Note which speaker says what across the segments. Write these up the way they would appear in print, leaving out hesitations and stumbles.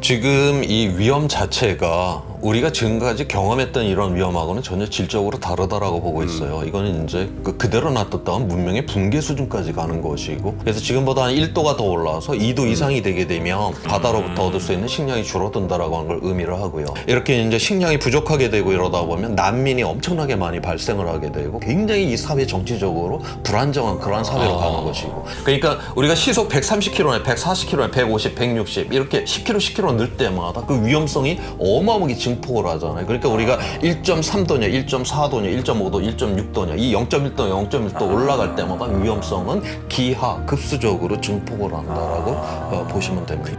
Speaker 1: 지금 이 위험 자체가 우리가 지금까지 경험했던 이런 위험하고는 전혀 질적으로 다르다라고 보고 있어요. 이거는 이제 그대로 놔뒀다면 문명의 붕괴 수준까지 가는 것이고, 그래서 지금보다 한 1도가 더 올라와서 2도 이상이 되게 되면 바다로부터 얻을 수 있는 식량이 줄어든다라고 하는 걸 의미를 하고요. 이렇게 이제 식량이 부족하게 되고 이러다 보면 난민이 엄청나게 많이 발생을 하게 되고, 굉장히 이 사회 정치적으로 불안정한 그러한 사회로 가는 것이고, 그러니까 우리가 시속 130km에 140km에 150, 160 이렇게 10km, 10km 늘 때마다 그 위험성이 어마어마하게 증폭을 하잖아요. 그러니까 우리가 1.3도냐, 1.4도냐, 1.5도, 1.6도냐 이 0.1도, 0.1도 올라갈 때마다 위험성은 기하 급수적으로 증폭을 한다라고 보시면 됩니다.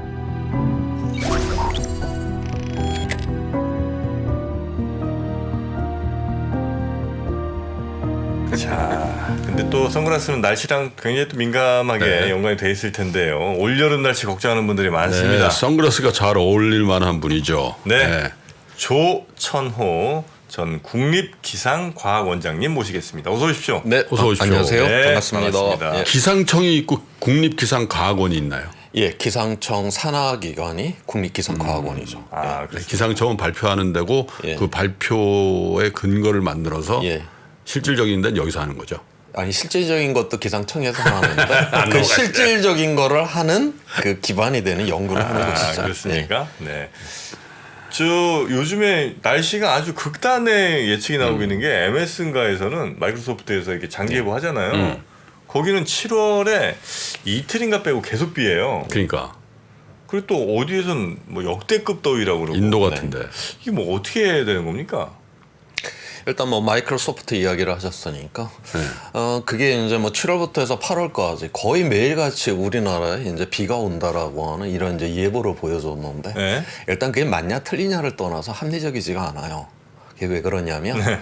Speaker 2: 자, 근데 또 선글라스는 날씨랑 굉장히 또 민감하게 연관이 돼 있을 텐데요. 올여름 날씨 걱정하는 분들이 많습니다.
Speaker 3: 네, 선글라스가 잘 어울릴 만한 분이죠.
Speaker 2: 네. 조천호 전 국립기상과학원장님 모시겠습니다. 어서 오십시오.
Speaker 1: 네,
Speaker 3: 어서 오십시오.
Speaker 1: 안녕하세요.
Speaker 2: 네,
Speaker 1: 반갑습니다.
Speaker 2: 반갑습니다.
Speaker 1: 예.
Speaker 3: 기상청이 있고 국립기상과학원이 있나요?
Speaker 1: 예, 기상청 산하기관이 국립기상과학원이죠.
Speaker 2: 아,
Speaker 3: 네,
Speaker 2: 그렇습니다.
Speaker 3: 기상청은 발표하는 데고
Speaker 1: 예.
Speaker 3: 그 발표의 근거를 만들어서
Speaker 1: 예.
Speaker 3: 실질적인 데는 여기서 하는 거죠.
Speaker 1: 아니 실질적인 것도 기상청에서 하는데 그 실질적인 거를 하는 그 기반이 되는 연구를 하는 것이죠.
Speaker 2: 그렇습니까? 네. 저 요즘에 날씨가 아주 극단의 예측이 나오고 있는 게 MS인가에서는 마이크로소프트에서 이렇게 장기 예보 하잖아요. 거기는 7월에 이틀인가 빼고 계속 비예요.
Speaker 3: 그러니까
Speaker 2: 그리고 또 어디에선 뭐 역대급 더위라고 그러고.
Speaker 3: 인도 같은데.
Speaker 2: 이게 뭐 어떻게 해야 되는 겁니까?
Speaker 1: 일단 뭐 마이크로소프트 이야기를 하셨으니까
Speaker 3: 네.
Speaker 1: 그게 이제 뭐 7월부터 해서 8월까지 거의 매일같이 우리나라에 이제 비가 온다라고 하는 이런 이제 예보를 보여줬는데
Speaker 2: 네.
Speaker 1: 일단 그게 맞냐 틀리냐를 떠나서 합리적이지가 않아요. 그게 왜 그러냐면
Speaker 2: 네.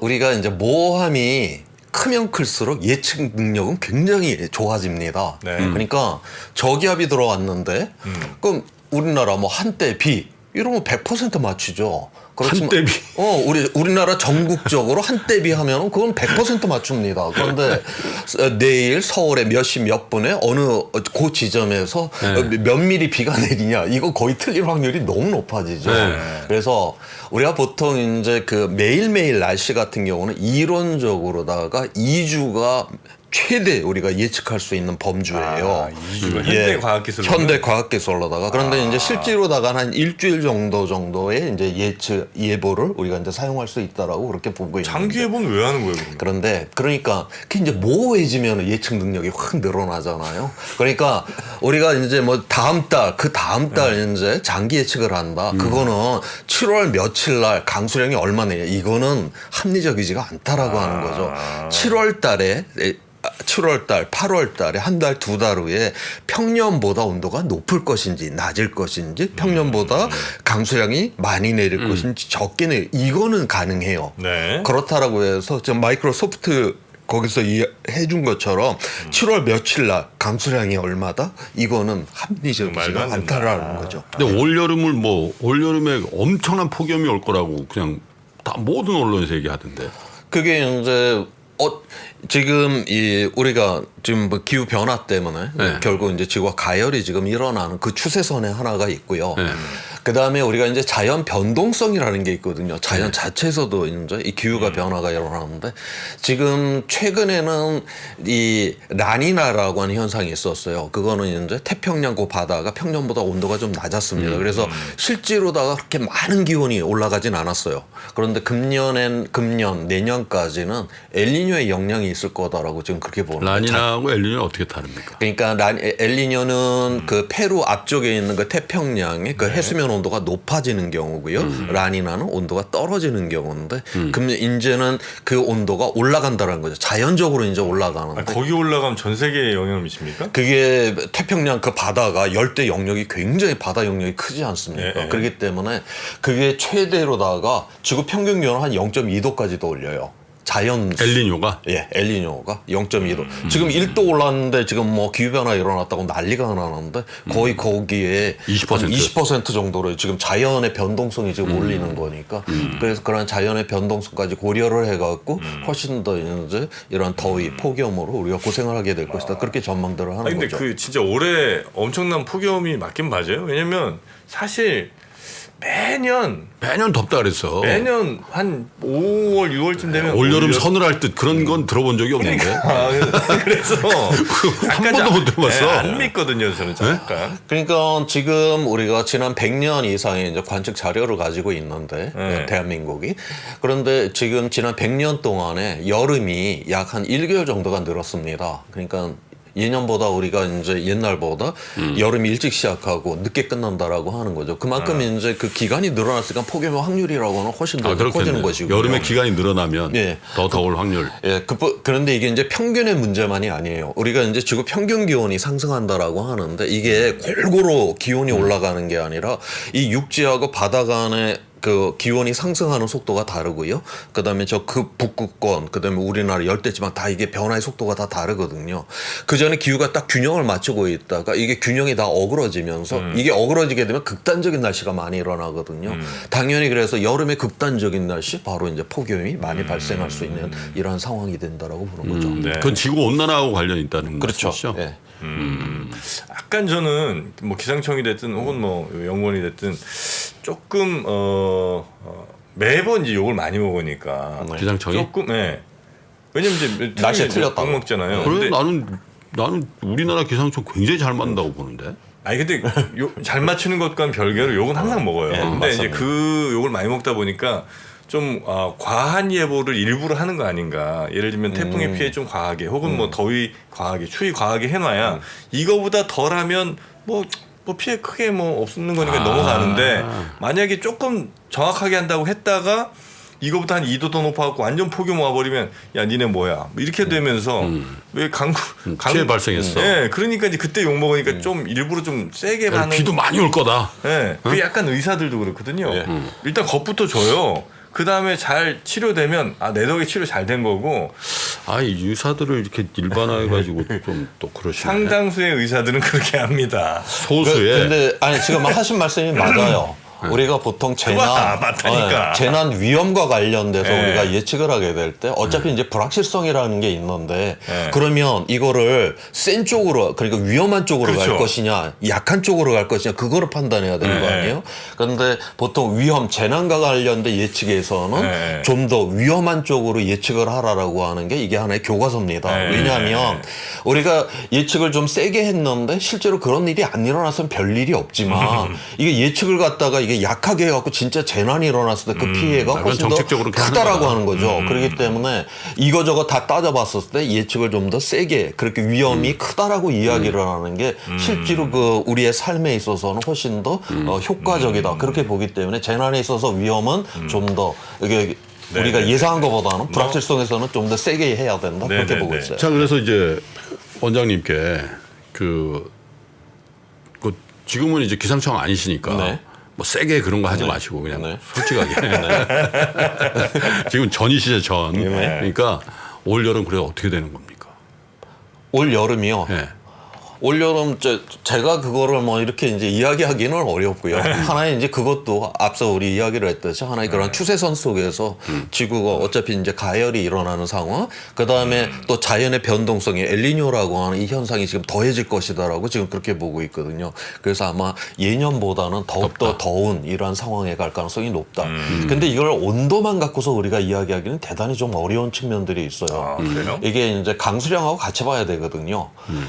Speaker 1: 우리가 이제 모함이 크면 클수록 예측 능력은 굉장히 좋아집니다.
Speaker 2: 네.
Speaker 1: 그러니까 저기압이 들어왔는데 그럼 우리나라 뭐 한때 비 이러면 100% 맞추죠.
Speaker 3: 한때 비.
Speaker 1: 우리나라 전국적으로 한때 비 하면은 그건 100% 맞춥니다. 그런데 내일 서울에 몇 시 몇 분에 어느 그 지점에서 몇 미리 비가 내리냐 이거 거의 틀릴 확률이 너무 높아지죠.
Speaker 3: 네.
Speaker 1: 그래서 우리가 보통 이제 그 매일매일 날씨 같은 경우는 이론적으로다가 2주가 최대 우리가 예측할 수 있는 범주예요.
Speaker 2: 2주가 현대 과학기술로.
Speaker 1: 현대 과학기술로다가. 그런데 이제 실제로다가 한 일주일 정도의 이제 예보를 우리가 이제 사용할 수 있다라고 그렇게 보고 있는데.
Speaker 2: 장기 예보는 왜 하는 거예요, 그러면?
Speaker 1: 그런데 그러니까 그게 이제 모호해지면 예측 능력이 확 늘어나잖아요. 그러니까 우리가 이제 뭐 다음 달 이제 장기 예측을 한다. 그거는 7월 며칠 날 강수량이 얼마나 이거는 합리적이지가 않다라고 하는 거죠. 7월 달, 8월 달에 한 달, 두 달 후에 평년보다 온도가 높을 것인지 낮을 것인지 평년보다 강수량이 많이 내릴 것인지 적게 내릴 이거는 가능해요.
Speaker 2: 네.
Speaker 1: 그렇다라고 해서 지금 마이크로소프트 거기서 해준 것처럼 7월 며칠 날 강수량이 얼마다? 이거는
Speaker 2: 말도
Speaker 1: 합리적이지가
Speaker 2: 안
Speaker 1: 않다라는 거죠.
Speaker 3: 근데 올여름에 엄청난 폭염이 올 거라고 그냥 다 모든 언론에서 얘기하던데.
Speaker 1: 그게 이제 지금 우리가 지금 뭐 기후 변화 때문에 결국 이제 지구가 가열이 지금 일어나는 그 추세선에 하나가 있고요. 그 다음에 우리가 이제 자연 변동성이라는 게 있거든요. 자연 자체에서도 이제 이 기후가 변화가 일어나는데 지금 최근에는 이 라니나라고 하는 현상이 있었어요. 그거는 이제 태평양 그 바다가 평년보다 온도가 좀 낮았습니다. 그래서 실제로다가 그렇게 많은 기온이 올라가진 않았어요. 그런데 금년 내년까지는 엘니뇨의 영향이 있을 거다라고 지금 그렇게 보는 거예요.
Speaker 3: 라니나하고 엘니뇨는 어떻게 다릅니까?
Speaker 1: 그러니까 엘니뇨는 그 페루 앞쪽에 있는 그 태평양의 그 해수면 온도가 높아지는 경우고요. 라니나는 온도가 떨어지는 경우인데 그럼 이제는 그 온도가 올라간다는 거죠. 자연적으로 이제 올라가는데
Speaker 2: 거기 올라가면 전 세계에 영향을 미칩니까?
Speaker 1: 그게 태평양 그 바다가 열대 영역이 굉장히 바다 영역이 크지 않습니까?
Speaker 2: 예.
Speaker 1: 그렇기 때문에 그게 최대로다가 지구 평균 기온을 한 0.2도까지도 올려요. 자연
Speaker 3: 엘니뇨가
Speaker 1: 예, 엘니뇨가 0.2도. 지금 1도 올랐는데 지금 뭐 기후변화 일어났다고 난리가 나는데 거의 거기에
Speaker 3: 20%.
Speaker 1: 20% 정도로 지금 자연의 변동성이 지금 올리는 거니까 그래서 그런 자연의 변동성까지 고려를 해갖고 훨씬 더 이제 이런 더위, 폭염으로 우리가 고생을 하게 될 것이다. 그렇게 전망들을 하는
Speaker 2: 아니 근데
Speaker 1: 거죠.
Speaker 2: 그 진짜 올해 엄청난 폭염이 맞긴 맞아요. 왜냐면 사실 매년
Speaker 3: 덥다 그랬어.
Speaker 2: 매년 한 5월 6월쯤 되면
Speaker 3: 올여름 서늘할 듯 그런 건 들어본 적이 없는데.
Speaker 2: 아, 그래서
Speaker 3: 한 번도 못 들어봤어.
Speaker 2: 안 믿거든요, 저는 잠깐.
Speaker 1: 그러니까 지금 우리가 지난 100년 이상의 이제 관측 자료를 가지고 있는데
Speaker 2: 네.
Speaker 1: 대한민국이 그런데 지금 지난 100년 동안에 여름이 약 한 1개월 정도가 늘었습니다. 그러니까 예년보다 우리가 이제 옛날보다 여름이 일찍 시작하고 늦게 끝난다라고 하는 거죠. 그만큼 이제 그 기간이 늘어났으니까 폭염의 확률이라고는 훨씬 더 커지는
Speaker 3: 그렇겠네.
Speaker 1: 것이고.
Speaker 3: 여름에 기간이 늘어나면
Speaker 1: 예.
Speaker 3: 더 더울 확률.
Speaker 1: 예, 그런데 이게 이제 평균의 문제만이 아니에요. 우리가 이제 지구 평균 기온이 상승한다라고 하는데 이게 골고루 기온이 올라가는 게 아니라 이 육지하고 바다 간의 그 기온이 상승하는 속도가 다르고요. 그다음에 저 그 북극권, 그다음에 우리나라 열대지방 다 이게 변화의 속도가 다 다르거든요. 그 전에 기후가 딱 균형을 맞추고 있다가 이게 균형이 다 어그러지면서 이게 어그러지게 되면 극단적인 날씨가 많이 일어나거든요. 당연히 그래서 여름에 극단적인 날씨 바로 이제 폭염이 많이 발생할 수 있는 이런 상황이 된다라고 보는 거죠.
Speaker 2: 네.
Speaker 3: 그건 지구 온난화하고 관련이 있다는
Speaker 1: 그렇죠.
Speaker 3: 것이죠.
Speaker 1: 예.
Speaker 2: 약간 저는 뭐 기상청이 됐든 혹은 뭐 연구원이 됐든 조금 매번 이제 욕을 많이 먹으니까
Speaker 3: 기상청이?
Speaker 2: 조금 왜냐면 이제
Speaker 1: 날씨에 틀렸다고.
Speaker 2: 욕 먹잖아요.
Speaker 3: 그래
Speaker 2: 근데
Speaker 3: 나는 우리나라 기상청 굉장히 잘 만든다고 보는데.
Speaker 2: 아니 근데 잘 맞추는 것과는 별개로 욕은 항상 먹어요.
Speaker 1: 네,
Speaker 2: 근데 이제
Speaker 1: 맞습니다.
Speaker 2: 그 욕을 많이 먹다 보니까 좀 과한 예보를 일부러 하는 거 아닌가. 예를 들면 태풍의 피해 좀 과하게 혹은 뭐 더위 과하게 추위 과하게 해놔야 이거보다 덜하면 뭐 피해 크게 뭐 없는 거니까 넘어가는데 만약에 조금 정확하게 한다고 했다가 이거보다 한 2도 더 높아갖고 완전 폭염 와버리면 야 니네 뭐야 뭐 이렇게 되면서 왜
Speaker 3: 피해 발생했어.
Speaker 2: 예, 그러니까 이제 그때 욕 먹으니까 좀 일부러 좀 세게
Speaker 3: 야,
Speaker 2: 하는.
Speaker 3: 비도 많이 올 거다.
Speaker 2: 예, 그게 약간 의사들도 그렇거든요.
Speaker 1: 예.
Speaker 2: 일단 겁부터 줘요. 그 다음에 잘 치료되면 내 덕에 치료 잘 된 거고
Speaker 3: 이 의사들을 이렇게 일반화해가지고 좀 또 그러시네.
Speaker 2: 상당수의 의사들은 그렇게 합니다.
Speaker 3: 소수의
Speaker 1: 근데 아니 지금 하신 말씀이 맞아요. 우리가 보통 재난,
Speaker 2: 맞다니까.
Speaker 1: 재난 위험과 관련돼서
Speaker 2: 예.
Speaker 1: 우리가 예측을 하게 될 때 어차피 이제 불확실성이라는 게 있는데
Speaker 2: 예.
Speaker 1: 그러면 이거를 센 쪽으로 그러니까 위험한 쪽으로
Speaker 2: 그렇죠.
Speaker 1: 갈 것이냐 약한 쪽으로 갈 것이냐 그거를 판단해야 되는 거
Speaker 2: 예.
Speaker 1: 아니에요? 그런데 보통 위험 재난과 관련된 예측에서는
Speaker 2: 예.
Speaker 1: 좀 더 위험한 쪽으로 예측을 하라라고 하는 게 이게 하나의 교과서입니다.
Speaker 2: 예.
Speaker 1: 왜냐하면 우리가 예측을 좀 세게 했는데 실제로 그런 일이 안 일어나서는 별 일이 없지만 이게 예측을 갖다가 이게 약하게 해갖고 진짜 재난이 일어났을 때 그 피해가
Speaker 3: 그건
Speaker 1: 훨씬 더
Speaker 3: 정책적으로 그렇게
Speaker 1: 크다라고
Speaker 3: 하는
Speaker 1: 하는 거죠. 그렇기 때문에 이거저거 다 따져봤을 때 예측을 좀 더 세게 그렇게 위험이 크다라고 이야기를 하는 게 실제로 그 우리의 삶에 있어서는 훨씬 더 효과적이다. 그렇게 보기 때문에 재난에 있어서 위험은 좀 더 이게 우리가
Speaker 2: 네.
Speaker 1: 예상한 것보다는 불확실성에서는 좀 더 세게 해야 된다.
Speaker 2: 네,
Speaker 1: 그렇게
Speaker 2: 네,
Speaker 1: 보고
Speaker 2: 네.
Speaker 1: 있어요.
Speaker 3: 자, 그래서 이제 원장님께 그 지금은 이제 기상청 아니시니까
Speaker 1: 네.
Speaker 3: 뭐 세게 그런 거 하지 마시고 그냥
Speaker 1: 네.
Speaker 3: 솔직하게. 지금 전이시죠, 전. 그러니까 올 여름 그래 어떻게 되는 겁니까?
Speaker 1: 올 여름이요.
Speaker 3: 네.
Speaker 1: 올여름 제가 그거를 뭐 이렇게 이제 이야기하기는 어렵고요. 하나의 이제 그것도 앞서 우리 이야기를 했듯이 하나의 그런 추세선 속에서 지구가 어차피 이제 가열이 일어나는 상황, 그 다음에 또 자연의 변동성이 엘니뇨라고 하는 이 현상이 지금 더해질 것이다라고 지금 그렇게 보고 있거든요. 그래서 아마 예년보다는 더욱더 더운 이러한 상황에 갈 가능성이 높다. 근데 이걸 온도만 갖고서 우리가 이야기하기는 대단히 좀 어려운 측면들이 있어요.
Speaker 2: 그래요?
Speaker 1: 이게 이제 강수량하고 같이 봐야 되거든요.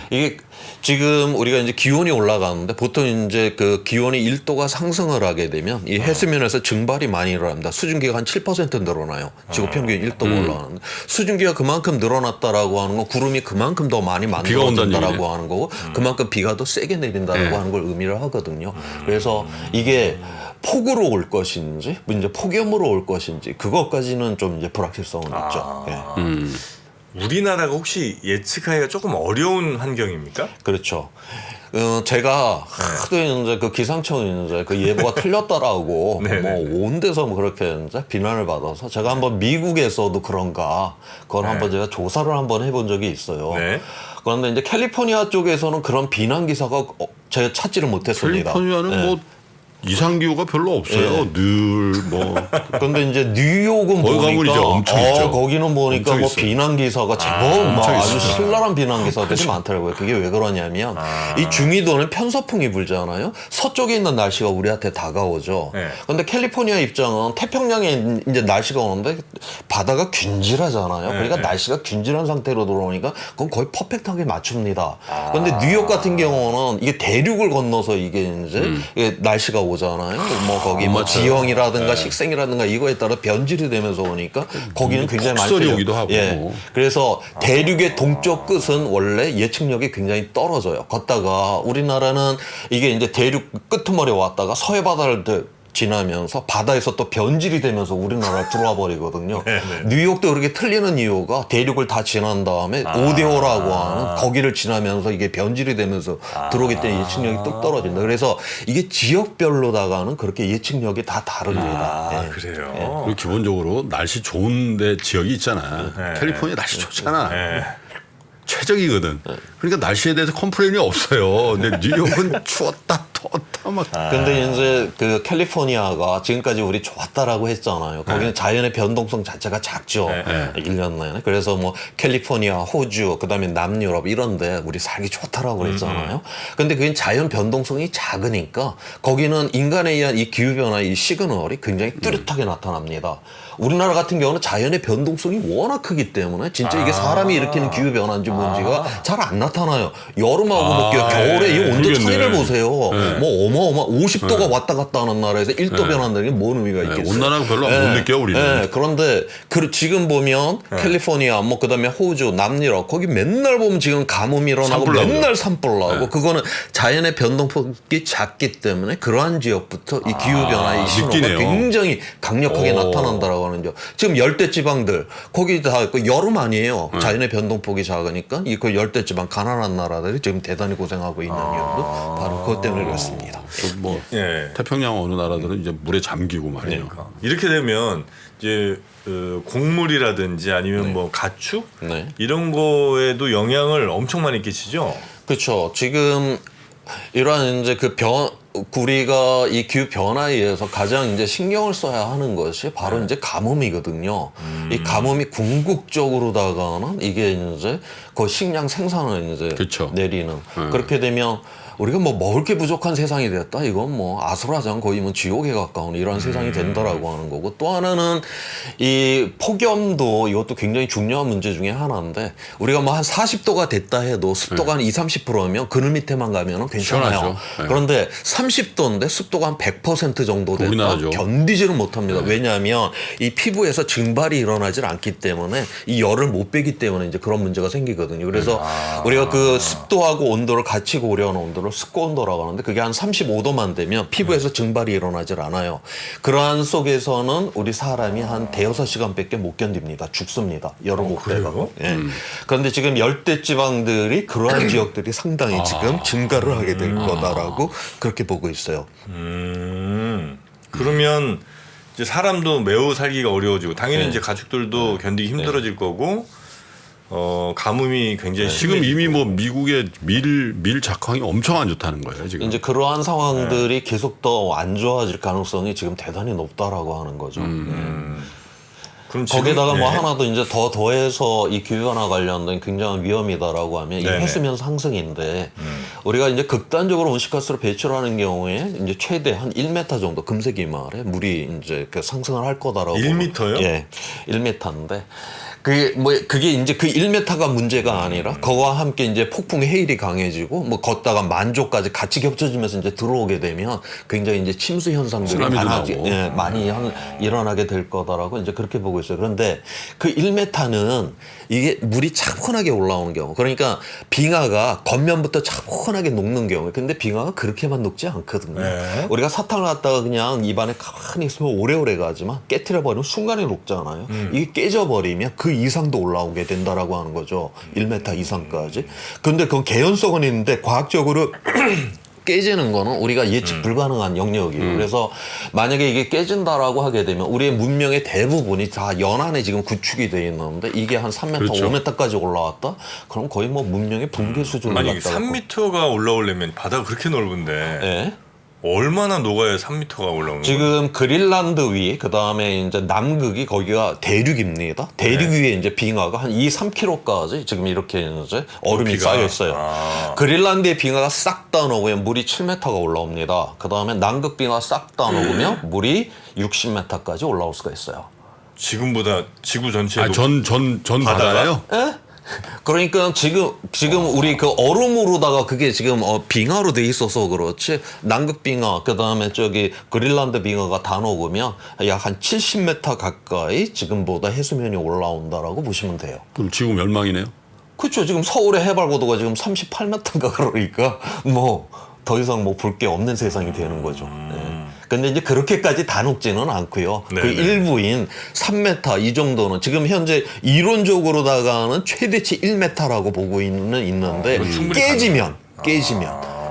Speaker 1: 이게 지금 우리가 이제 기온이 올라가는데 보통 이제 그 기온이 1도가 상승을 하게 되면 이 해수면에서 증발이 많이 일어납니다. 수증기가 한 7% 늘어나요. 지구 평균 1도가 올라가는데 수증기가 그만큼 늘어났다라고 하는 건 구름이 그만큼 더 많이
Speaker 3: 비가 온다는
Speaker 1: 만들어진다라고
Speaker 3: 얘기네.
Speaker 1: 하는 거고 그만큼 비가 더 세게 내린다라고 하는 걸 의미를 하거든요. 그래서 이게 폭우로 올 것인지 이제 폭염으로 올 것인지 그것까지는 좀 이제 불확실성은 있죠. 예.
Speaker 2: 우리나라가 혹시 예측하기가 조금 어려운 환경입니까?
Speaker 1: 그렇죠. 제가 하도 이제 그 기상청이 이제 그 예보가 틀렸다라고
Speaker 2: 네네.
Speaker 1: 뭐 온 데서 뭐 그렇게 이제 비난을 받아서 제가 한번 미국에서도 그런가 그걸
Speaker 2: 네.
Speaker 1: 한번 제가 조사를 한번 해본 적이 있어요.
Speaker 2: 네.
Speaker 1: 그런데 이제 캘리포니아 쪽에서는 그런 비난 기사가 제가 찾지를 못했습니다.
Speaker 3: 캘리포니아는
Speaker 1: 네.
Speaker 3: 뭐 이상 기후가 별로 없어요. 늘 뭐
Speaker 1: 그런데 이제 뉴욕은
Speaker 3: 거기 가면
Speaker 1: 보니까
Speaker 3: 이제 엄청 있죠.
Speaker 1: 거기는 보니까
Speaker 3: 엄청
Speaker 1: 뭐
Speaker 3: 있어요.
Speaker 1: 비난 기사가 제법 막
Speaker 3: 엄청
Speaker 1: 아주
Speaker 3: 있어요.
Speaker 1: 신랄한 비난 기사들이 많더라고요. 그게 왜 그러냐면 이 중위도는 편서풍이 불잖아요. 서쪽에 있는 날씨가 우리한테 다가오죠.
Speaker 2: 네.
Speaker 1: 그런데 캘리포니아 입장은 태평양에 이제 날씨가 오는데 바다가 균질하잖아요. 그러니까
Speaker 2: 네.
Speaker 1: 날씨가 균질한 상태로 들어오니까 그건 거의 퍼펙트하게 맞춥니다. 그런데 뉴욕 같은 경우는 이게 대륙을 건너서 이게 이제 이게 날씨가 오잖아요. 뭐 거기 뭐 지형이라든가 식생이라든가 이거에 따라 변질이 되면서 오니까 거기는 굉장히 많이
Speaker 3: 폭설이
Speaker 1: 틀려요.
Speaker 3: 오기도 하고.
Speaker 1: 예. 그래서 대륙의 동쪽 끝은 원래 예측력이 굉장히 떨어져요. 걷다가 우리나라는 이게 이제 대륙 끄트머리에 왔다가 서해 바다를 지나면서 바다에서 또 변질이 되면서 우리나라에 들어와 버리거든요. 뉴욕도 그렇게 틀리는 이유가 대륙을 다 지난 다음에 오데오라고 하는 거기를 지나면서 이게 변질이 되면서 들어오기 때문에 예측력이 뚝 떨어진다. 그래서 이게 지역별로다가는 그렇게 예측력이 다 다릅니다. 예.
Speaker 2: 그래요.
Speaker 3: 그리고 기본적으로 날씨 좋은데 지역이 있잖아.
Speaker 2: 네.
Speaker 3: 캘리포니아 날씨 좋잖아.
Speaker 2: 네.
Speaker 3: 최적이거든. 그러니까 날씨에 대해서 컴플레인이 없어요. 근데 뉴욕은 추웠다, 덥다 막.
Speaker 1: 근데 이제 그 캘리포니아가 지금까지 우리 좋았다라고 했잖아요. 거기는 자연의 변동성 자체가 작죠.
Speaker 2: 네.
Speaker 1: 1년 내내. 그래서 뭐 캘리포니아, 호주, 그다음에 남유럽 이런데 우리 살기 좋다라고 그랬잖아요. 근데 그게 자연 변동성이 작으니까 거기는 인간에 의한 이 기후 변화 이 시그널이 굉장히 뚜렷하게 나타납니다. 우리나라 같은 경우는 자연의 변동성이 워낙 크기 때문에 진짜 이게 사람이 일으키는 기후 변화인지 뭔지가 잘 안 나타나요. 여름하고 뭐 겨울에 이 온도
Speaker 3: 그러겠네.
Speaker 1: 차이를 보세요. 뭐 어마어마 50도가 왔다 갔다 하는 나라에서 1도 변한다는 게 뭔 의미가 있겠어요?
Speaker 3: 온난화가 별로 못 느껴 우리는.
Speaker 1: 그런데 지금 보면 캘리포니아 뭐 그다음에 호주, 남유럽 거기 맨날 보면 지금 가뭄이 일어나고
Speaker 3: 산불 나고요.
Speaker 1: 맨날 산불 나고 그거는 자연의 변동폭이 작기 때문에 그러한 지역부터 이 기후 변화의 이 신호가
Speaker 3: 느끼네요.
Speaker 1: 굉장히 강력하게 나타난다라고 하는 점. 지금 열대 지방들 거기 다 여름 아니에요. 자연의 변동폭이 작으니까 이 그 열대 지방 가난한 나라들이 지금 대단히 고생하고 있는 이유도 바로 그것 때문에 그렇습니다.
Speaker 3: 뭐
Speaker 2: 예.
Speaker 3: 태평양 어느 나라들은 이제 물에 잠기고 말이에요.
Speaker 2: 그러니까. 이렇게 되면 이제 곡물이라든지 아니면 뭐 가축
Speaker 1: 네.
Speaker 2: 이런 거에도 영향을 엄청 많이 끼치죠.
Speaker 1: 그렇죠. 지금 이러한 이제 우리가 이 기후 변화에 의해서 가장 이제 신경을 써야 하는 것이 바로 이제 가뭄이거든요. 이 가뭄이 궁극적으로다가는 이게 이제 그 식량 생산을 이제
Speaker 3: 그쵸.
Speaker 1: 내리는 그렇게 되면 우리가 뭐 먹을 게 부족한 세상이 됐다. 이건 뭐 아수라장 거의 뭐 지옥에 가까운 이런 세상이 된다라고 하는 거고 또 하나는 이 폭염도 이것도 굉장히 중요한 문제 중에 하나인데 우리가 뭐 한 40도가 됐다 해도 습도가 한 20-30%면 그늘 밑에만 가면은 괜찮아요.
Speaker 3: 시원하죠. 네.
Speaker 1: 그런데 30도인데 습도가 한 100% 정도 됐다.
Speaker 3: 우리나라죠.
Speaker 1: 견디지를 못합니다. 왜냐하면 이 피부에서 증발이 일어나질 않기 때문에 이 열을 못 빼기 때문에 이제 그런 문제가 생기거든요. 그래서 우리가 그 습도하고 온도를 같이 고려하는 온도를 습고 온도라고 하는데 그게 한 35도만 되면 피부에서 증발이 일어나질 않아요. 그러한 속에서는 우리 사람이 한 대여섯 시간밖에 못 견딥니다. 죽습니다. 열을 못 빼가고. 예. 그런데 지금 열대 지방들이 그러한 지역들이 상당히 지금 증가를 하게 될 거다라고 그렇게 보고 있어요.
Speaker 2: 그러면 이제 사람도 매우 살기가 어려워지고 당연히 이제 가축들도 견디기 힘들어질 거고 가뭄이 굉장히
Speaker 3: 지금 이미 뭐 미국의 밀 작황이 엄청 안 좋다는 거예요. 지금.
Speaker 1: 이제 그러한 상황들이 계속 더 안 좋아질 가능성이 지금 대단히 높다라고 하는 거죠.
Speaker 2: 그럼 지금,
Speaker 1: 거기다가 뭐
Speaker 2: 네.
Speaker 1: 하나 더 이제 더 더해서 이 기후변화 관련된 굉장한 위험이다라고 하면 이
Speaker 2: 네네.
Speaker 1: 해수면 상승인데 우리가 이제 극단적으로 온실가스를 배출하는 경우에 이제 최대 한 1m 정도 금세기 말에 물이 이제 그 상승을 할 거다라고.
Speaker 2: 1m요?
Speaker 1: 예, 1m인데. 그게 이제 그 1m가 문제가 아니라 그와 함께 이제 폭풍 해일이 강해지고 뭐 걷다가 만조까지 같이 겹쳐지면서 이제 들어오게 되면 굉장히 이제 침수 현상들이
Speaker 3: 쓰나미도 나고.
Speaker 1: 많이 일어나게 될 거다라고 이제 그렇게 보고 있어요. 그런데 그 1m는 이게 물이 차분하게 올라오는 경우, 그러니까 빙하가 겉면부터 차분하게 녹는 경우, 근데 빙하가 그렇게만 녹지 않거든요.
Speaker 2: 네.
Speaker 1: 우리가 사탕을 갖다가 그냥 입안에 가만히 있으면 오래오래 가지만 깨트려 버리면 순간에 녹잖아요. 이게 깨져 버리면 그 이상도 올라오게 된다라고 하는 거죠. 1m 이상까지. 근데 그건 개연성은 있는데 과학적으로 깨지는 거는 우리가 예측 불가능한 영역이에요. 그래서 만약에 이게 깨진다라고 하게 되면 우리의 문명의 대부분이 다 연안에 지금 구축이 돼 있는데 이게 한 3m,
Speaker 3: 그렇죠.
Speaker 1: 5m까지 올라왔다? 그럼 거의 뭐 문명의 붕괴 수준을
Speaker 2: 만약에
Speaker 1: 갖다가
Speaker 2: 3m가 올라오려면 바다가 그렇게 넓은데
Speaker 1: 예.
Speaker 2: 얼마나 녹아야 3m가 올라오는 거예요?
Speaker 1: 지금 그린란드 위, 그 다음에 이제 남극이 거기가 대륙입니다. 대륙 위에 이제 빙하가 한 2, 3km까지 지금 이렇게 이제 얼음이
Speaker 2: 높이가?
Speaker 1: 쌓여 있어요.
Speaker 2: 아.
Speaker 1: 그린란드의 빙하가 싹 다 녹으면 물이 7m가 올라옵니다. 그 다음에 남극 빙하 싹 다 녹으면 물이 60m까지 올라올 수가 있어요.
Speaker 2: 지금보다 지구 전체에
Speaker 3: 전 바다요?
Speaker 1: 예? 그러니까 지금 우리 그 얼음으로다가 그게 지금 빙하로 돼 있어서 그렇지 남극 빙하 그다음에 저기 그린란드 빙하가 다 녹으면 약 한 70m 가까이 지금보다 해수면이 올라온다라고 보시면 돼요.
Speaker 3: 그럼 지구 멸망이네요.
Speaker 1: 그렇죠. 지금 서울의 해발 고도가 지금 38m인가 그러니까 뭐 더 이상 뭐 볼 게 없는 세상이 되는 거죠. 네. 근데 이제 그렇게까지 다 녹지는 않고요.
Speaker 2: 네,
Speaker 1: 그
Speaker 2: 네.
Speaker 1: 일부인 3m 이 정도는 지금 현재 이론적으로다가는 최대치 1m라고 보고 있는데
Speaker 2: 충분히
Speaker 1: 깨지면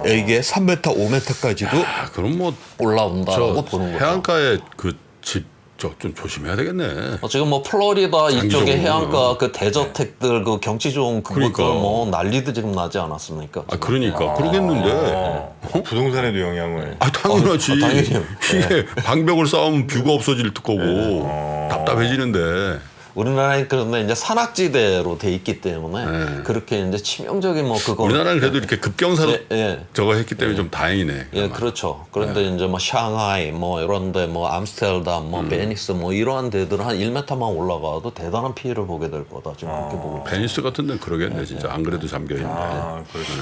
Speaker 1: 이게 3m, 5m까지도
Speaker 3: 아, 그럼 뭐
Speaker 1: 올라온다라고
Speaker 3: 저
Speaker 1: 보는 거죠.
Speaker 3: 해안가에 그 집 좀 조심해야 되겠네.
Speaker 1: 지금 뭐 플로리다 이쪽에
Speaker 3: 장기적으로.
Speaker 1: 해안가 그 대저택들 그 경치 좋은 그것들
Speaker 3: 그러니까.
Speaker 1: 뭐 난리도 지금 나지 않았습니까?
Speaker 3: 아 그러니까 그러겠는데.
Speaker 2: 부동산에도 영향을.
Speaker 3: 아 당연하지.
Speaker 1: 당연히요.
Speaker 3: 이게 방벽을 쌓으면 뷰가 없어질 거고 답답해지는데.
Speaker 1: 우리나라는 그런데 이제 산악지대로 돼 있기 때문에 그렇게 이제 치명적인 뭐 그거
Speaker 3: 우리나라는 그래도 이렇게 급경사로
Speaker 1: 예.
Speaker 3: 저거 했기 때문에 좀 다행이네.
Speaker 1: 예, 그렇죠. 그런데 이제 뭐 샹하이 뭐 이런데 뭐 암스테르담 뭐 베니스 뭐 이러한 데들은 한 1m만 올라가도 대단한 피해를 보게 될 거다 지금 그렇게 보고 있어요.
Speaker 3: 베니스 같은 데는 그러겠네 진짜. 안 그래도 잠겨 있는데.
Speaker 2: 아, 그렇죠.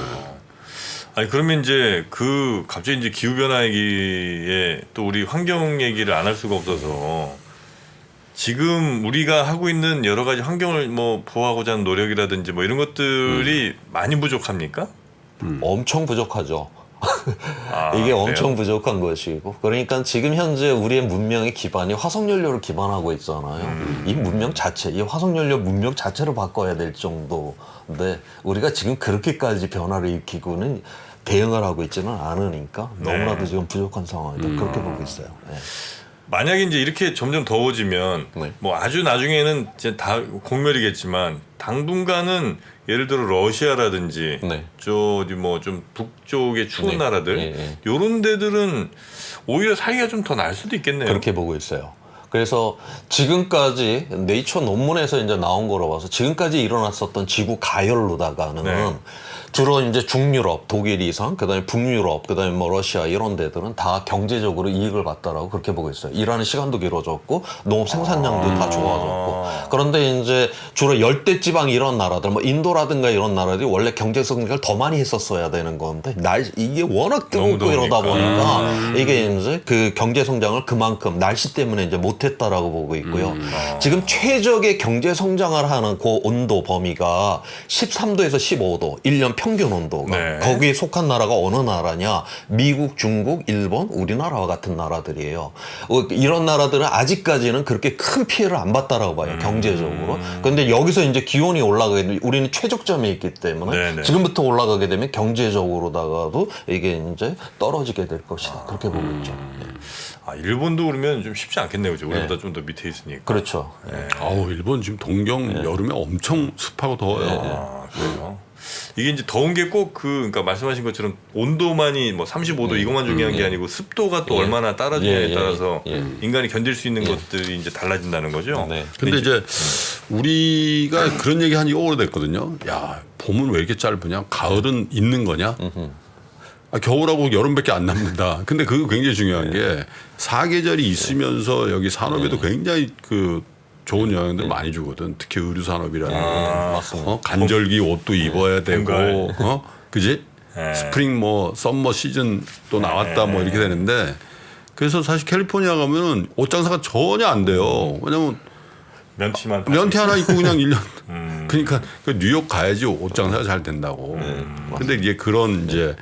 Speaker 2: 아니 그러면 이제 그 갑자기 이제 기후 변화 얘기에 또 우리 환경 얘기를 안 할 수가 없어서 지금 우리가 하고 있는 여러 가지 환경을 뭐 보호하고자 하는 노력이라든지 뭐 이런 것들이 많이 부족합니까?
Speaker 1: 엄청 부족하죠.
Speaker 2: 아,
Speaker 1: 이게
Speaker 2: 그래요?
Speaker 1: 엄청 부족한 것이고 그러니까 지금 현재 우리의 문명의 기반이 화석연료를 기반하고 있잖아요. 이 문명 자체, 이 화석연료 문명 자체를 바꿔야 될 정도인데 우리가 지금 그렇게까지 변화를 일으키고는 대응을 하고 있지는 않으니까 너무나도 지금 부족한 상황이다. 그렇게 보고 있어요. 네.
Speaker 2: 만약에 이제 이렇게 점점 더워지면
Speaker 1: 네.
Speaker 2: 뭐 아주 나중에는 이제 다 공멸이겠지만 당분간은 예를 들어 러시아라든지
Speaker 1: 네.
Speaker 2: 저 어디 뭐 좀 북쪽의 추운
Speaker 1: 네.
Speaker 2: 나라들
Speaker 1: 예, 예.
Speaker 2: 요런 데들은 오히려 살기가 좀 더 나을 수도 있겠네요.
Speaker 1: 그렇게 보고 있어요. 그래서 지금까지 네이처 논문에서 이제 나온 거로 봐서 지금까지 일어났었던 지구 가열로다가는
Speaker 2: 네.
Speaker 1: 주로 이제 중유럽, 독일 이상, 그다음에 북유럽, 그다음에 뭐 러시아 이런 데들은 다 경제적으로 이익을 봤다라고 그렇게 보고 있어요. 일하는 시간도 길어졌고 농업 생산량도 다 좋아졌고. 그런데 이제 주로 열대 지방 이런 나라들, 뭐 인도라든가 이런 나라들이 원래 경제 성장을 더 많이 했었어야 되는 건데 이게 워낙 뜨겁고
Speaker 2: 너무
Speaker 1: 이러다
Speaker 2: 더우니까.
Speaker 1: 보니까 이게 이제 그 경제 성장을 그만큼 날씨 때문에 이제 못했다라고 보고 있고요. 지금 최적의 경제 성장을 하는 그 온도 범위가 13도에서 15도, 1년 평균 온도가
Speaker 2: 네.
Speaker 1: 거기에 속한 나라가 어느 나라냐? 미국, 중국, 일본, 우리나라와 같은 나라들이에요. 이런 나라들은 아직까지는 그렇게 큰 피해를 안 봤다라고 봐요. 경제적으로. 그런데 여기서 이제 기온이 올라가게 되면 우리는 최적점에 있기 때문에
Speaker 2: 네네.
Speaker 1: 지금부터 올라가게 되면 경제적으로다가도 이게 이제 떨어지게 될 것이다. 그렇게 보고 있죠. 네.
Speaker 2: 아, 일본도 그러면 좀 쉽지 않겠네요. 그죠? 우리보다 좀 더 밑에 있으니까.
Speaker 1: 그렇죠.
Speaker 3: 아우 일본 지금 동경 여름에 엄청 습하고 더워요.
Speaker 2: 아, 그래요. 이게 이제 더운 게 꼭 그러니까 말씀하신 것처럼 온도만이 뭐 35도 이것만 중요한 게 아니고 습도가 또 얼마나 따라주냐에 따라서 인간이 견딜 수 있는 것들이 이제 달라진다는 거죠.
Speaker 1: 네.
Speaker 3: 근데 이제 우리가 그런 얘기 한 지 오래됐거든요. 야 봄은 왜 이렇게 짧으냐? 가을은 있는 거냐? 아, 겨울하고 여름밖에 안 남는다. 근데 그거 굉장히 중요한 게 사계절이 있으면서 여기 산업에도 굉장히 그 좋은 영향들 많이 주거든. 특히 의류 산업이라는 거.
Speaker 1: 맞습니다.
Speaker 3: 간절기 옷도 입어야 되고,
Speaker 2: 봄가을.
Speaker 3: 그지?
Speaker 2: 네.
Speaker 3: 스프링 뭐 썸머 시즌 또 나왔다 뭐 이렇게 되는데 그래서 사실 캘리포니아 가면은 옷 장사가 전혀 안 돼요. 왜냐면
Speaker 2: 면티만
Speaker 3: 면티 하나 입고 그냥 1년. 그러니까 그 뉴욕 가야지 옷 장사가 잘 된다고. 근데 이제 그런 이제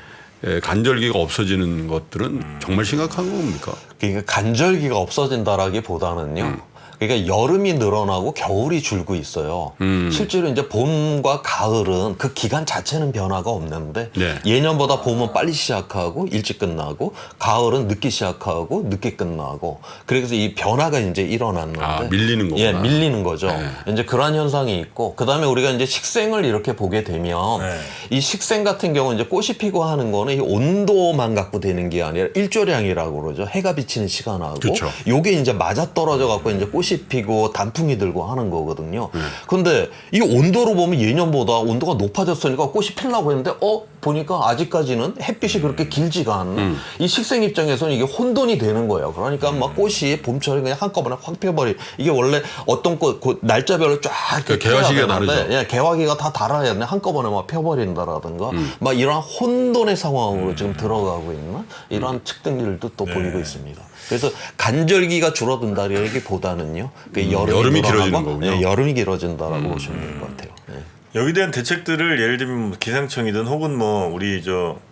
Speaker 3: 간절기가 없어지는 것들은 정말 심각한 겁니까?
Speaker 1: 그러니까 간절기가 없어진다라기보다는요. 그러니까 여름이 늘어나고 겨울이 줄고 있어요. 실제로 이제 봄과 가을은 그 기간 자체는 변화가 없는데
Speaker 3: 네.
Speaker 1: 예년보다 봄은 빨리 시작하고 일찍 끝나고 가을은 늦게 시작하고 늦게 끝나고 그래서 이 변화가 이제 일어났는데
Speaker 3: 아, 밀리는 거구나.
Speaker 1: 예, 밀리는 거죠.
Speaker 3: 네.
Speaker 1: 이제 그러한 현상이 있고 그다음에 우리가 이제 식생을 이렇게 보게 되면
Speaker 2: 네.
Speaker 1: 이 식생 같은 경우는 이제 꽃이 피고 하는 거는 이 온도만 갖고 되는 게 아니라 일조량이라고 그러죠. 해가 비치는 시간하고
Speaker 3: 그쵸.
Speaker 1: 요게 이제 맞아 떨어져 갖고 이제 꽃이 피고 단풍이 들고 하는 거거든요. 근데 이 온도로 보면 예년보다 온도가 높아졌으니까 꽃이 피려고 했는데 보니까 아직까지는 햇빛이 그렇게 길지가 않는 이 식생 입장에서는 이게 혼돈이 되는 거예요. 그러니까 막 꽃이 봄철에 그냥 한꺼번에 확 펴버리. 이게 원래 어떤 꽃 그 날짜별로 쫙 이렇게
Speaker 3: 그 개화시기가
Speaker 1: 펴야 되는데,
Speaker 3: 다르죠.
Speaker 1: 예, 개화기가 다 달아야 되는데 한꺼번에 막 펴버린다라든가 막 이런 혼돈의 상황으로 지금 들어가고 있는 이러한 측정들도 또 보이고 있습니다. 그래서 간절기가 줄어든다기보다는요,
Speaker 3: 여름이 길어지는 거군요.
Speaker 1: 예, 여름이 길어진다라고 보시면 될 것 같아요. 예.
Speaker 2: 여기 대한 대책들을 예를 들면 뭐 기상청이든 혹은 뭐 우리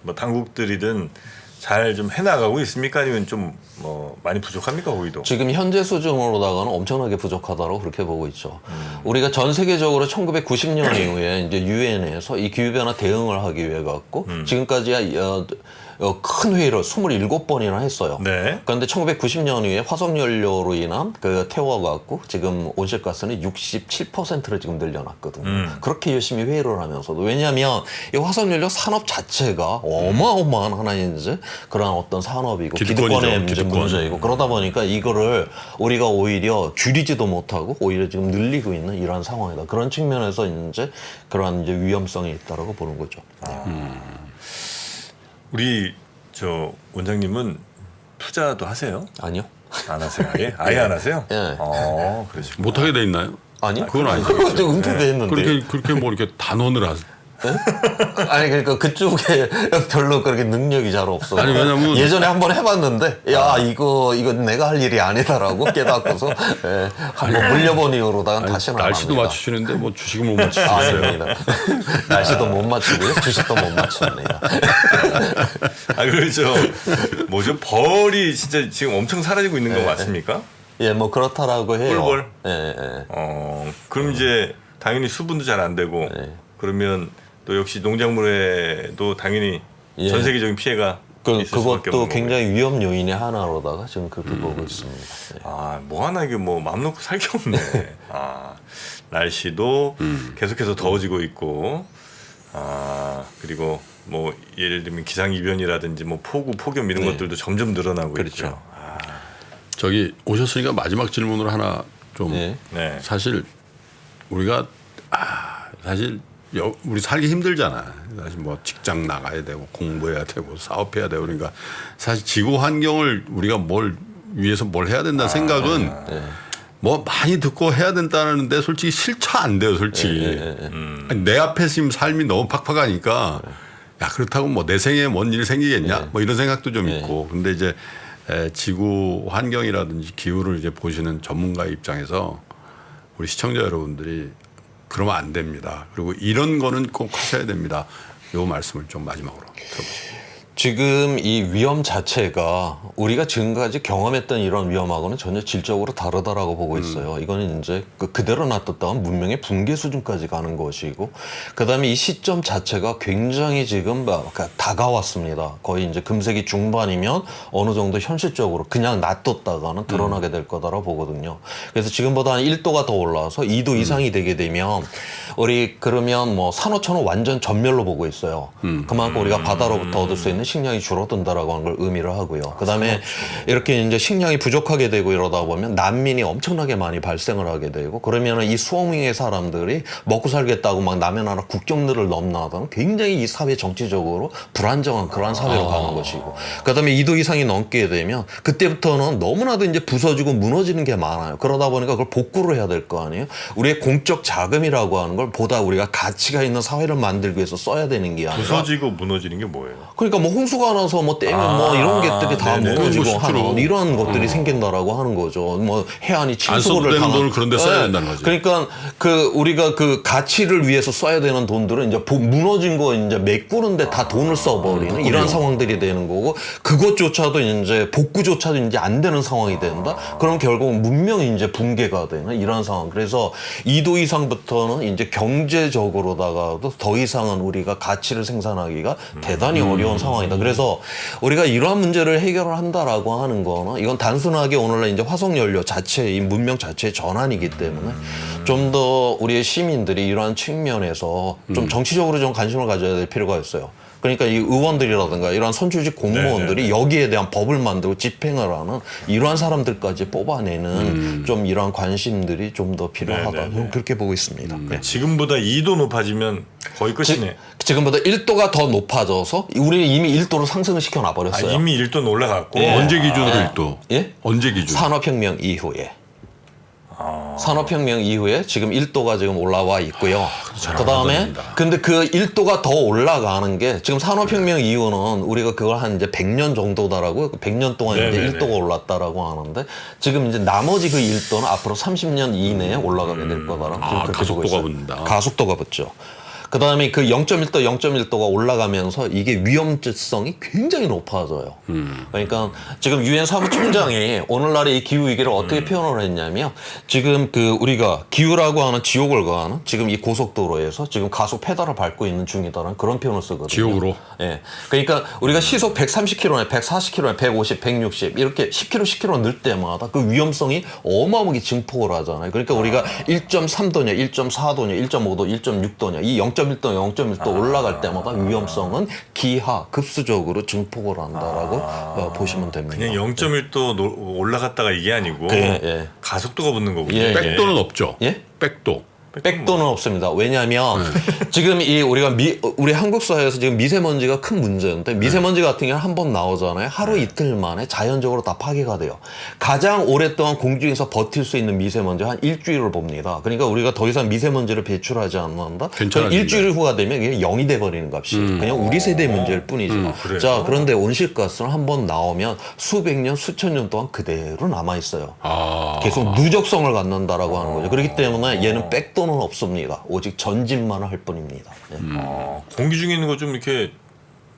Speaker 2: 뭐 당국들이든 잘 좀 해나가고 있습니까? 아니면 좀 뭐 많이 부족합니까 거기도?
Speaker 1: 지금 현재 수준으로다가는 엄청나게 부족하다고 그렇게 보고 있죠. 우리가 전 세계적으로 1990년 이후에 이제 유엔에서 이 기후 변화 대응을 하기 위해 갖고 지금까지 큰 회의를 27번이나 했어요.
Speaker 2: 네.
Speaker 1: 그런데 1990년 이후에 화석 연료로 인한 그 태워 갖고 지금 온실가스는 67%를 지금 늘려놨거든요. 그렇게 열심히 회의를 하면서도 왜냐하면 이 화석 연료 산업 자체가 어마어마한 하나의 이제 그런 어떤 산업이고
Speaker 3: 기득권이죠,
Speaker 1: 기득권의
Speaker 3: 기득권.
Speaker 1: 문제이고 그러다 보니까 이거를 우리가 오히려 줄이지도 못하고 오히려 지금 늘리고 있는 이러한 상황이다. 그런 측면에서 이제 그러한 이제 위험성이 있다라고 보는 거죠.
Speaker 2: 우리 저 원장님은 투자도 하세요?
Speaker 1: 아니요.
Speaker 2: 안 하세요? 아예 안 하세요?
Speaker 1: 예.
Speaker 2: 그러시구나.
Speaker 3: 못하게 돼 있나요?
Speaker 1: 아니요.
Speaker 3: 그건 아니죠.
Speaker 1: 저 은퇴됐는데.
Speaker 3: 그렇게 뭐 이렇게 단언을 하세요.
Speaker 1: 아니 그러니까 그쪽에 별로 그렇게 능력이 잘 없어요.
Speaker 3: 아니, 왜냐면-
Speaker 1: 예전에 한번 해봤는데 야 이거 내가 할 일이 아니다라고 깨닫고서 예, 한번 물려본 이후로다가 다시는 안
Speaker 3: 날씨도
Speaker 1: 합니다.
Speaker 3: 맞추시는데 뭐 주식을 못 맞추시겠어요.
Speaker 1: 아닙니다. 날씨도 못 맞추고요. 주식도 못 맞춥니다.
Speaker 2: 그렇죠. 뭐죠? 벌이 진짜 지금 엄청 사라지고 있는 거 맞습니까?
Speaker 1: 예, 뭐 그렇다라고 해요.
Speaker 2: 꿀벌?
Speaker 1: 예, 예.
Speaker 2: 그럼 이제 당연히 수분도 잘 안 되고
Speaker 1: 네.
Speaker 2: 그러면 또 역시 농작물에도 당연히
Speaker 1: 예.
Speaker 2: 전 세계적인 피해가 있을 수밖에
Speaker 1: 그것도
Speaker 2: 없는 거고요.
Speaker 1: 굉장히 위험 요인의 하나로다가 지금 그렇게 보고 있습니다. 예.
Speaker 2: 뭐 하나 이게 뭐 마음 놓고 살 게 없네. 날씨도 계속해서 더워지고 있고, 그리고 뭐 예를 들면 기상 이변이라든지 뭐 폭우, 폭염 이런
Speaker 1: 네.
Speaker 2: 것들도 점점 늘어나고
Speaker 1: 그렇죠.
Speaker 2: 있죠.
Speaker 3: 저기 오셨으니까 마지막 질문을 하나 좀
Speaker 1: 예.
Speaker 2: 네.
Speaker 3: 사실 우리가 사실 우리 살기 힘들잖아. 사실 뭐 직장 나가야 되고 공부해야 되고 사업해야 되고 그러니까 사실 지구 환경을 우리가 위해서 뭘 해야 된다는 생각은 뭐 많이 듣고 해야 된다는데 솔직히 실천 안 돼요, 솔직히. 아니, 내 앞에 지금 삶이 너무 팍팍하니까 야 그렇다고 뭐 내 생에 뭔 일 생기겠냐 뭐 이런 생각도 좀 있고 근데 이제 지구 환경이라든지 기후를 이제 보시는 전문가의 입장에서 우리 시청자 여러분들이 그러면 안 됩니다. 그리고 이런 거는 꼭 하셔야 됩니다. 요 말씀을 좀 마지막으로 들어보시죠.
Speaker 1: 지금 이 위험 자체가 우리가 지금까지 경험했던 이런 위험하고는 전혀 질적으로 다르다라고 보고 있어요. 이거는 이제 그대로 놔뒀다면 문명의 붕괴 수준까지 가는 것이고, 그 다음에 이 시점 자체가 굉장히 지금 다가왔습니다. 거의 이제 금세기 중반이면 어느 정도 현실적으로 그냥 놔뒀다가는 드러나게 될 거다라고 보거든요. 그래서 지금보다 한 1도가 더 올라와서 2도 이상이 되게 되면 우리 그러면 뭐 산호초는 완전 전멸로 보고 있어요. 그만큼 우리가 바다로부터 얻을 수 있는 식량이 줄어든다라고 하는 걸 의미를 하고요. 그다음에 이렇게 이제 식량이 부족하게 되고 이러다 보면 난민이 엄청나게 많이 발생을 하게 되고 그러면은 이 수억 명의 사람들이 먹고 살겠다고 막 남의 나라 국경들을 넘나다는 굉장히 이 사회 정치적으로 불안정한 그러한 사회로 가는 것이고 그다음에 2도 이상이 넘게 되면 그때부터는 너무나도 이제 부서지고 무너지는 게 많아요. 그러다 보니까 그걸 복구를 해야 될 거 아니에요. 우리의 공적 자금이라고 하는 걸 보다 우리가 가치가 있는 사회를 만들기 위해서 써야 되는 게 아니라
Speaker 2: 부서지고 무너지는 게 뭐예요?
Speaker 1: 그러니까 뭐 홍수가 나서 뭐 떼면 뭐 이런 것들이 다
Speaker 2: 네네.
Speaker 1: 무너지고
Speaker 3: 그런 거
Speaker 1: 하는
Speaker 3: 실제로.
Speaker 1: 이런 것들이 생긴다라고 하는 거죠. 뭐 해안이
Speaker 3: 안 써도
Speaker 1: 침수를
Speaker 3: 되는 돈을 그런 데 써야 된다는 거지.
Speaker 1: 그러니까 그 우리가 그 가치를 위해서 써야 되는 돈들은 이제 무너진 거 이제 메꾸는데 다 돈을 써버리는 이런 상황들이 되는 거고 그것조차도 이제 복구조차도 이제 안 되는 상황이 된다. 그럼 결국은 문명이 이제 붕괴가 되는 이런 상황. 그래서 2도 이상부터는 이제 경제적으로다가도 더 이상은 우리가 가치를 생산하기가 대단히 어려운 상황이다. 그래서 우리가 이러한 문제를 해결을 한다라고 하는 거는 이건 단순하게 오늘날 이제 화석 연료 자체, 이 문명 자체의 전환이기 때문에 좀 더 우리의 시민들이 이러한 측면에서 좀 정치적으로 좀 관심을 가져야 될 필요가 있어요. 그러니까 이 의원들이라든가 이러한 선출직 공무원들이 여기에 대한 법을 만들고 집행을 하는 이러한 사람들까지 뽑아내는 좀 이러한 관심들이 좀 더 필요하다. 저는 그렇게 보고 있습니다. 네.
Speaker 2: 지금보다 2도 높아지면 거의 끝이네.
Speaker 1: 지금보다 1도가 더 높아져서 우리는 이미 1도로 상승을 시켜놔 버렸어요.
Speaker 2: 이미 1도는 올라갔고.
Speaker 3: 언제 기준으로 1도?
Speaker 1: 예?
Speaker 3: 언제 기준?
Speaker 1: 산업혁명 이후에. 산업혁명 이후에 지금 1도가 지금 올라와 있고요. 그 다음에 근데 그 1도가 더 올라가는 게 지금 산업혁명 이후는 우리가 그걸 한 이제 100년 정도다라고 100년 동안 이제
Speaker 2: 네네네.
Speaker 1: 1도가 올랐다라고 하는데 지금 이제 나머지 그 1도는 앞으로 30년 이내에 올라가게 될 거다라고 지금 그렇게 보고
Speaker 3: 가속도가
Speaker 1: 있어요.
Speaker 3: 붙는다.
Speaker 1: 가속도가 붙죠. 그 다음에 그 0.1도가 올라가면서 이게 위험성이 굉장히 높아져요. 그러니까 지금 유엔 사무총장이 오늘날의 이 기후 위기를 어떻게 표현을 했냐면 지금 그 우리가 기후라고 하는 지옥을 가하는 지금 이 고속도로에서 지금 가속 페달을 밟고 있는 중이다라는 그런 표현을 쓰거든요.
Speaker 3: 지옥으로?
Speaker 1: 예. 그러니까 우리가 시속 130km에 140km에 150, 160 이렇게 10km, 10km 늘 때마다 그 위험성이 어마어마하게 증폭을 하잖아요. 그러니까 우리가 1.3도냐, 1.4도냐, 1.5도, 1.6도냐 이 0.1도 올라갈 때마다 위험성은 기하 급수적으로 증폭을 한다라고 보시면 됩니다.
Speaker 2: 그냥 0.1도 올라갔다가 이게 아니고
Speaker 1: 예.
Speaker 2: 가속도가 붙는 거군요.
Speaker 1: 예.
Speaker 2: 이게.
Speaker 3: 백도는 없죠.
Speaker 1: 예?
Speaker 3: 백도.
Speaker 1: 백도는 없습니다. 왜냐하면 지금 이 우리가 우리 한국 사회에서 지금 미세먼지가 큰 문제인데 미세먼지 같은 경우는 한 번 나오잖아요. 하루 이틀 만에 자연적으로 다 파괴가 돼요. 가장 오랫동안 공중에서 버틸 수 있는 미세먼지 한 일주일을 봅니다. 그러니까 우리가 더 이상 미세먼지를 배출하지 않는다.
Speaker 3: 괜찮아진다.
Speaker 1: 일주일 후가 되면 이게 0이 돼버리는 값이 그냥 우리 세대 문제일 뿐이죠.
Speaker 2: 그래요?
Speaker 1: 자 그런데 온실가스는 한 번 나오면 수백 년, 수천 년 동안 그대로 남아 있어요. 계속 누적성을 갖는다라고 하는 거죠. 그렇기 때문에 얘는 백도는 없습니다. 오직 전진만을 할 뿐입니다. 예.
Speaker 2: 공기 중에 있는 거 좀 이렇게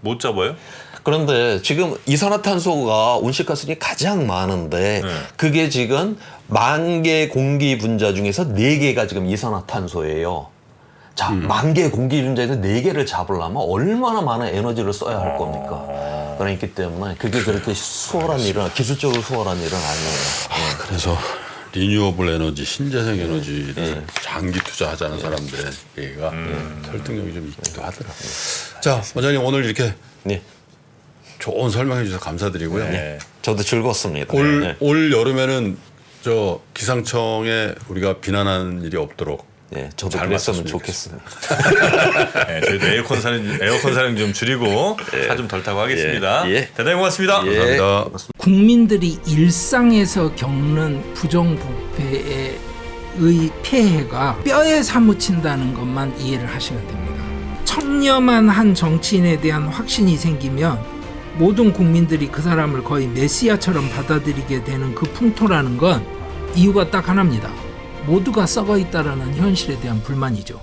Speaker 2: 못 잡아요?
Speaker 1: 그런데 지금 이산화탄소가 온실가스이 가장 많은데 그게 지금 10,000개 공기 분자 중에서 4개가 지금 이산화탄소예요. 자, 10,000개 공기 분자에서 4개를 잡으려면 얼마나 많은 에너지를 써야 할 겁니까? 그렇기 때문에 그게 그렇게 수월한 일은 기술적으로 수월한 일은 아니에요.
Speaker 3: 그래서 리뉴어블 에너지, 신재생 에너지를 장기 투자하자는 사람들의 얘기가 설득력이 좀 있기도 하더라고요. 자, 원장님 오늘 이렇게
Speaker 1: 네.
Speaker 3: 좋은 설명해 주셔서 감사드리고요.
Speaker 2: 네.
Speaker 1: 저도 즐거웠습니다.
Speaker 3: 올 여름에는 저 기상청에 우리가 비난하는 일이 없도록
Speaker 1: 네, 저도
Speaker 3: 잘
Speaker 1: 그랬으면
Speaker 3: 맞췄으면
Speaker 1: 좋겠습니다.
Speaker 2: 네, 저희도 에어컨 사용 좀 줄이고 차 좀 덜 타고 하겠습니다.
Speaker 1: 예.
Speaker 2: 대단히 고맙습니다.
Speaker 3: 감사합니다.
Speaker 4: 국민들이 일상에서 겪는 부정부패의 피해가 뼈에 사무친다는 것만 이해를 하시면 됩니다. 청렴한 한 정치인에 대한 확신이 생기면 모든 국민들이 그 사람을 거의 메시아처럼 받아들이게 되는 그 풍토라는 건 이유가 딱 하나입니다. 모두가 썩어 있다라는 현실에 대한 불만이죠.